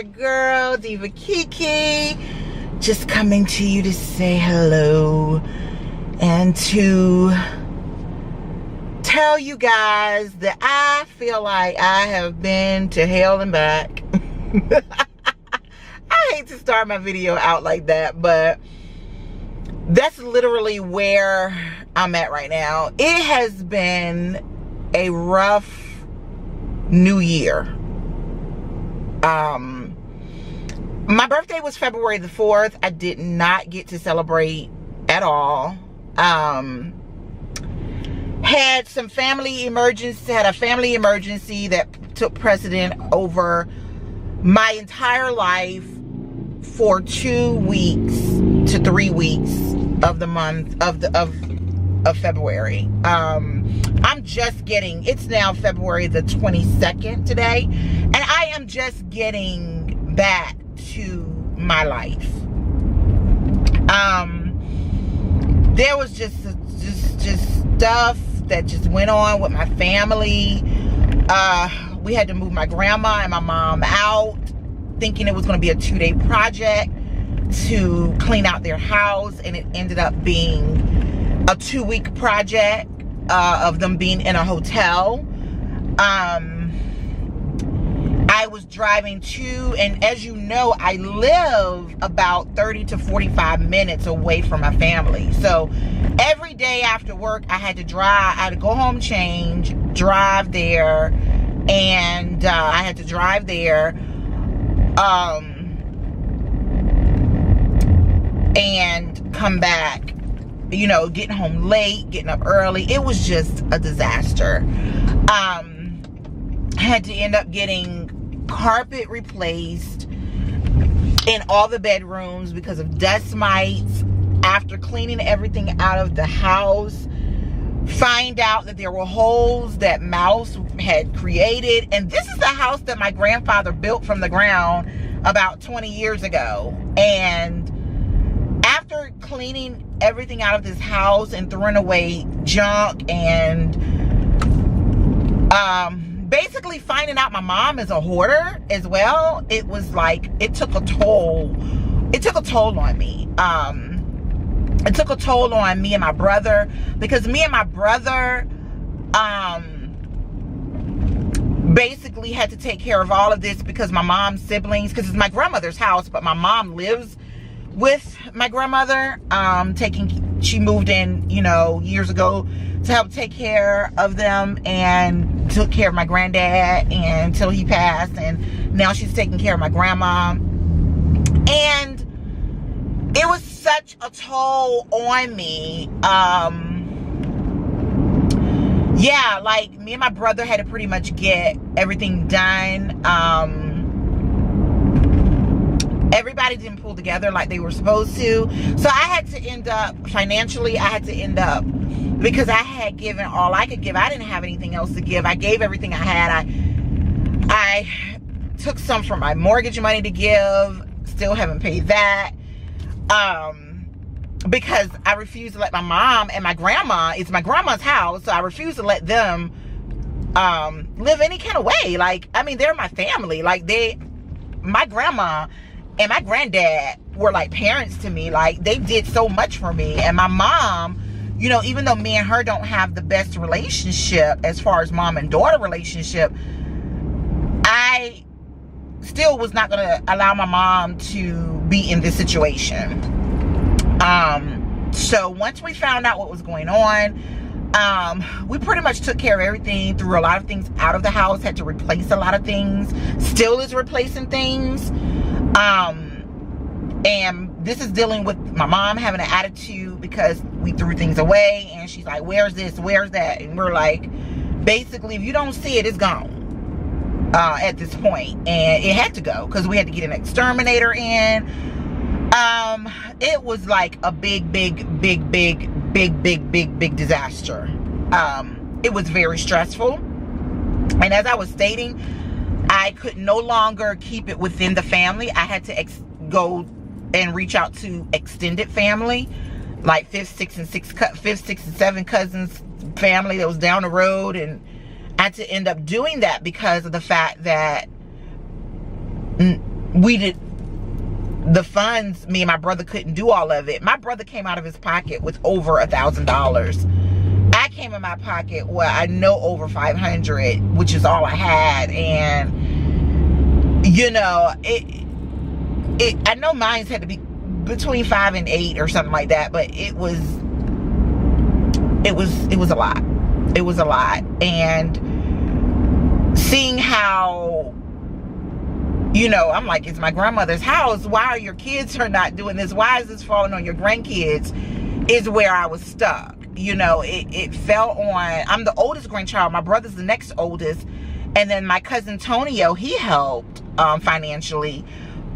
your girl, Diva Kiki. Just coming to you to say hello and to tell you guys that I feel like I have been to hell and back. I hate to start my video out like that, but that's literally where I'm at right now. It has been a rough new year. My birthday was February the 4th. I did not get to celebrate at all. Had a family emergency that took precedent over my entire life for 2 weeks to 3 weeks of the month of February. I'm just getting, it's now February the 22nd today, and I am just getting back to my life. There was just stuff that just went on with my family. We had to move my grandma and my mom out, thinking it was going to be a 2-day project to clean out their house, and it ended up being a 2-week project of them being in a hotel. I was driving to, and as you know, I live about 30 to 45 minutes away from my family. So every day after work, I had to drive. I had to go home, change, drive there, and I had to drive there, and come back. You know, getting home late, getting up early. It was just a disaster. Had to end up getting carpet replaced in all the bedrooms because of dust mites. After cleaning everything out of the house, find out that there were holes that mouse had created. And this is the house that my grandfather built from the ground about 20 years ago. And after cleaning everything out of this house and throwing away junk and basically finding out my mom is a hoarder as well, it was like, it took a toll. It took a toll on me. It took a toll on me and my brother, because me and my brother basically had to take care of all of this because my mom's siblings, because it's my grandmother's house, but my mom lives with my grandmother. She moved in, you know, years ago to help take care of them, and took care of my granddad until he passed, and now she's taking care of my grandma. And it was such a toll on me. Yeah, like me and my brother had to pretty much get everything done. Everybody didn't pull together like they were supposed to. So I had to end up, financially, because I had given all I could give. I didn't have anything else to give. I gave everything I had. I took some from my mortgage money to give. Still haven't paid that. Because I refused to let my mom and my grandma, it's my grandma's house, so I refused to let them live any kind of way. Like, I mean, they're my family. Like, my grandma and my granddad were like parents to me. Like, they did so much for me. And my mom, you know, even though me and her don't have the best relationship as far as mom and daughter relationship, I still was not going to allow my mom to be in this situation. So once we found out what was going on, we pretty much took care of everything, threw a lot of things out of the house, had to replace a lot of things, still is replacing things. And this is dealing with my mom having an attitude because we threw things away, and she's like, where's this, where's that? And we're like, basically, if you don't see it, it's gone at this point. And it had to go because we had to get an exterminator in. It was like a big disaster. It was very stressful. And as I was stating, I could no longer keep it within the family. I had to go and reach out to extended family, like fifth, sixth, and seven cousins family that was down the road. And I had to end up doing that because of the fact that we did the funds, me and my brother couldn't do all of it. My brother came out of his pocket with over $1,000. I came in my pocket, well, I know over 500, which is all I had. And you know, I know mine had to be between 5 and 8 or something like that, but it was a lot. It was a lot. And seeing how, you know, I'm like, it's my grandmother's house. Why are your kids are not doing this? Why is this falling on your grandkids? Is where I was stuck. You know, it fell on, I'm the oldest grandchild. My brother's the next oldest. And then my cousin Tonio, he helped financially.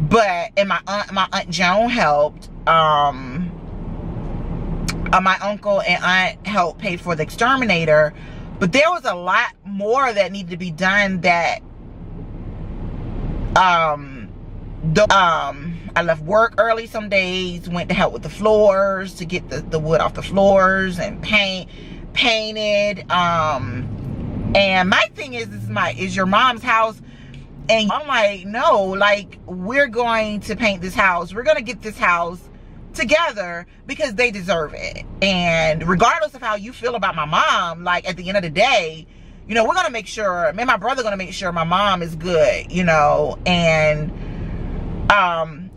But, and my aunt Joan helped. My uncle and aunt helped pay for the exterminator. But there was a lot more that needed to be done that I left work early some days, went to help with the floors to get the wood off the floors and painted. And my thing is your mom's house. And I'm like, no, like, we're going to paint this house. We're going to get this house together because they deserve it. And regardless of how you feel about my mom, like, at the end of the day, you know, we're going to make sure, me and my brother going to make sure my mom is good, you know. And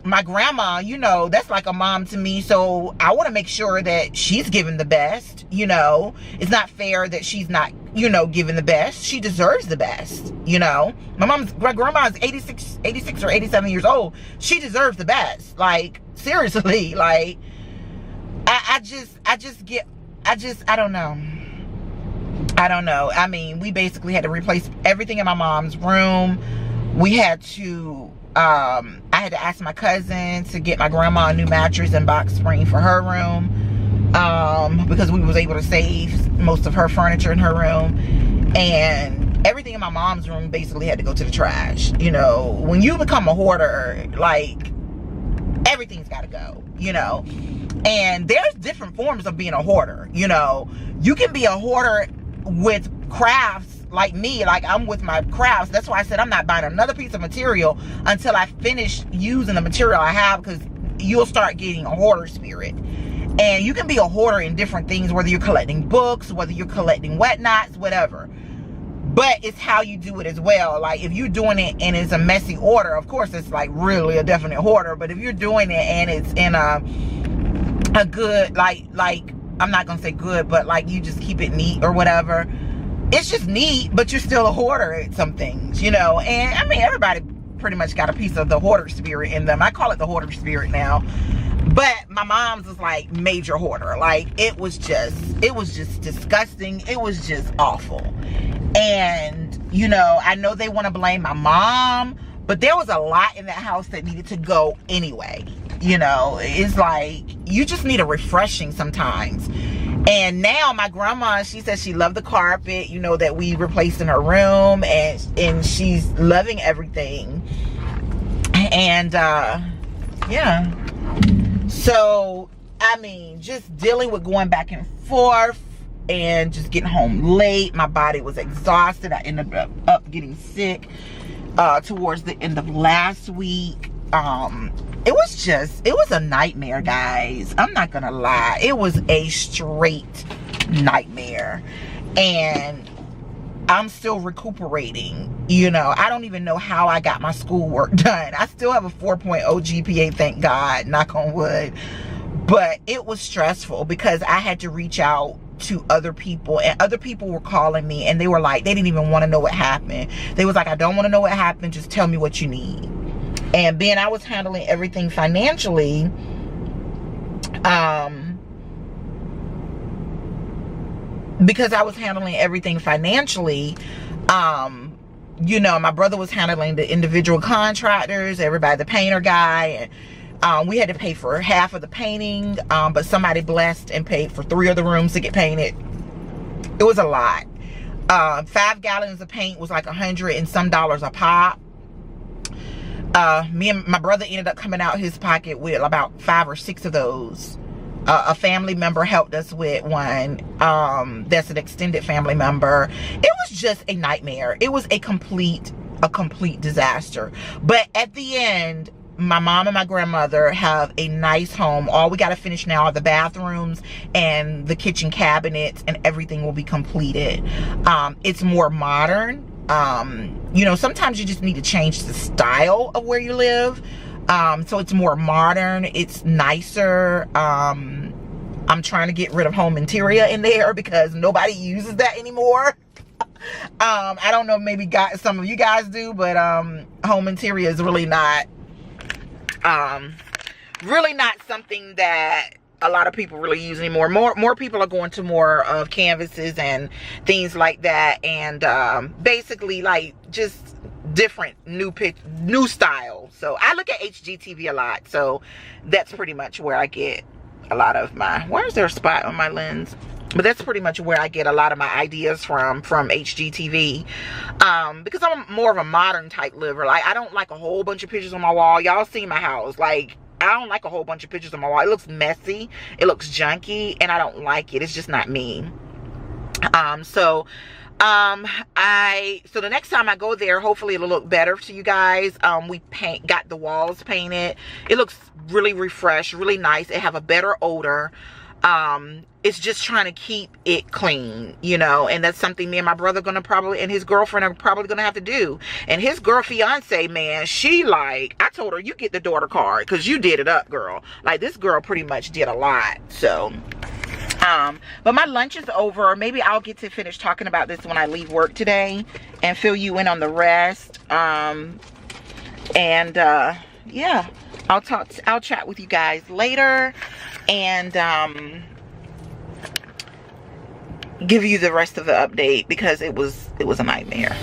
my grandma, you know, that's like a mom to me. So I want to make sure that she's given the best, you know. It's not fair that she's not, you know, given the best. She deserves the best, you know. My grandma is 86 or 87 years old. She deserves the best. Like, seriously, like, I don't know. I don't know. I mean, we basically had to replace everything in my mom's room. We had to, I had to ask my cousin to get my grandma a new mattress and box spring for her room. Because we was able to save most of her furniture in her room. And everything in my mom's room basically had to go to the trash. You know, when you become a hoarder, like, everything's got to go, you know. And there's different forms of being a hoarder, you know. You can be a hoarder with crafts like me, like I'm with my crafts. That's why I said I'm not buying another piece of material until I finish using the material I have, because you'll start getting a hoarder spirit. And you can be a hoarder in different things, whether you're collecting books, whether you're collecting whatnots, whatever. But it's how you do it as well. Like, if you're doing it and it's a messy order, of course it's like really a definite hoarder. But if you're doing it and it's in a good, like I'm not gonna say good, but like you just keep it neat or whatever, it's just neat, but you're still a hoarder at some things, you know. And I mean, everybody pretty much got a piece of the hoarder spirit in them. I call it the hoarder spirit now. But my mom's was like major hoarder. Like, it was just disgusting. It was just awful. And, you know, I know they want to blame my mom, but there was a lot in that house that needed to go anyway. You know, it's like, you just need a refreshing sometimes. And now my grandma, she says she loved the carpet, you know, that we replaced in her room, and she's loving everything. And yeah. So, I mean, just dealing with going back and forth and just getting home late. My body was exhausted. I ended up getting sick towards the end of last week. It was a nightmare, guys. I'm not gonna lie. It was a straight nightmare. And I'm still recuperating. You know, I don't even know how I got my schoolwork done. I still have a 4.0 GPA, thank God, knock on wood. But it was stressful because I had to reach out to other people, and other people were calling me, and they were like, they didn't even want to know what happened. They was like, I don't want to know what happened, just tell me what you need. And then I was handling everything financially. Because I was handling everything financially, you know, my brother was handling the individual contractors, everybody, the painter guy, and we had to pay for half of the painting, but somebody blessed and paid for 3 of the rooms to get painted. It was a lot. 5 gallons of paint was like $100 and some a pop. Me and my brother ended up coming out his pocket with about 5 or 6 of those. A family member helped us with one. That's an extended family member. It was just a nightmare. It was a complete a complete disaster. But at the end, my mom and my grandmother have a nice home. All we got to finish now are the bathrooms and the kitchen cabinets, and everything will be completed. It's more modern. You know, sometimes you just need to change the style of where you live. So it's more modern, it's nicer. I'm trying to get rid of home interior in there because nobody uses that anymore. I don't know, maybe some of you guys do, but home interior is really not something that a lot of people really use anymore. More people are going to more of canvases and things like that, and basically like just different new style. So I look at HGTV a lot, so that's pretty much where I get a lot of my, where is there a spot on my lens? But that's pretty much where I get a lot of my ideas from HGTV. Because I'm more of a modern type liver. Like, I don't like a whole bunch of pictures on my wall. Y'all see my house. Like, I don't like a whole bunch of pictures on my wall. It looks messy. It looks junky. And I don't like it. It's just not me. So the next time I go there, hopefully it'll look better to you guys. We got the walls painted. It looks really refreshed, really nice. It have a better odor. It's just trying to keep it clean, you know, and that's something me and my brother and his girlfriend are probably gonna have to do. And his fiance, man, she like, I told her, you get the daughter card because you did it up, girl. Like, this girl pretty much did a lot. So but my lunch is over. Maybe I'll get to finish talking about this when I leave work today and fill you in on the rest. Yeah, I'll chat with you guys later and give you the rest of the update because it was a nightmare.